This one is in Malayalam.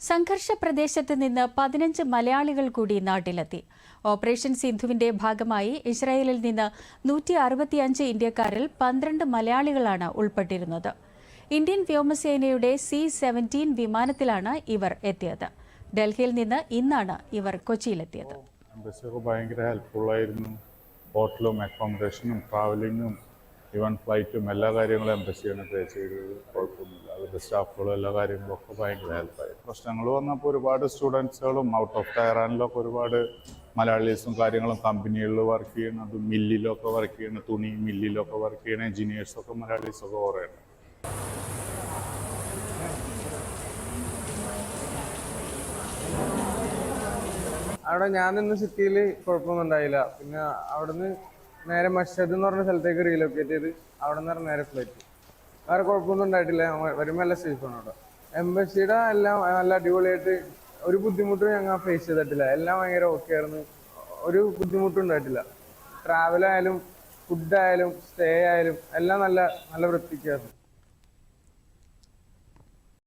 സംഘർഷ പ്രദേശത്ത് നിന്ന് 15 മലയാളികൾ കൂടി നാട്ടിലെത്തി. ഓപ്പറേഷൻ സിന്ധുവിന്റെ ഭാഗമായി ഇസ്രായേലിൽ നിന്ന് 165 ഇന്ത്യക്കാരിൽ 12 മലയാളികളാണ് ഉൾപ്പെട്ടിരുന്നത്. ഇന്ത്യൻ വ്യോമസേനയുടെ C-17 വിമാനത്തിലാണ് ഇവർ എത്തിയത്. ഡൽഹിയിൽ നിന്ന് ഇന്നാണ് ഇവർ കൊച്ചിയിലെത്തിയത്. ഭയങ്കര ഹെൽപ്ഫുൾ ആയിരുന്നു. ഹോട്ടലും അക്കോമഡേഷനും ട്രാവലിങ്ങും ഈവൻ ഫ്ലൈറ്റും എല്ലാ കാര്യങ്ങളും എംബസിയാണ് പേ ചെയ്തത്. കുഴപ്പമൊന്നുമില്ല. അവരുടെ സ്റ്റാഫുകളും എല്ലാ കാര്യങ്ങളും ഒക്കെ ഭയങ്കര ഹെൽപ്പായി. പ്രശ്നങ്ങൾ വന്നപ്പോൾ ഒരുപാട് സ്റ്റുഡൻസുകളും ഔട്ട് ഓഫ് ടെഹ്റാനിലൊക്കെ ഒരുപാട് മലയാളീസും കാര്യങ്ങളും കമ്പനികളിൽ വർക്ക് ചെയ്യണത്, മില്ലിലൊക്കെ വർക്ക് ചെയ്യണ, തുണി മില്ലിലൊക്കെ വർക്ക് ചെയ്യണ എഞ്ചിനീയേഴ്സൊക്കെ മലയാളീസൊക്കെ കുറേയുണ്ട്. അവിടെ ഞാൻ നിന്ന് സിറ്റിയിൽ കുഴപ്പമൊന്നും ഉണ്ടായില്ല. പിന്നെ അവിടുന്ന് നേരെ മഷദ് എന്ന് പറഞ്ഞ സ്ഥലത്തേക്ക് റീലൊക്കേറ്റ് ചെയ്ത് അവിടെ നിന്ന് നേരെ ഫ്ലൈറ്റ്. വേറെ കുഴപ്പമൊന്നും ഉണ്ടായിട്ടില്ല. വരുമ്പോൾ നല്ല സേഫാണ് അവിടെ. എംബസിയുടെ എല്ലാം നല്ല അടിപൊളിയായിട്ട് ഒരു ബുദ്ധിമുട്ടും ഞങ്ങൾ ഫേസ് ചെയ്തിട്ടില്ല. എല്ലാം ഭയങ്കര ഓക്കെ ആയിരുന്നു. ഒരു ബുദ്ധിമുട്ടും ഉണ്ടായിട്ടില്ല. ട്രാവലായാലും ഫുഡായാലും സ്റ്റേ ആയാലും എല്ലാം നല്ല നല്ല വൃത്തിക്കായിരുന്നു.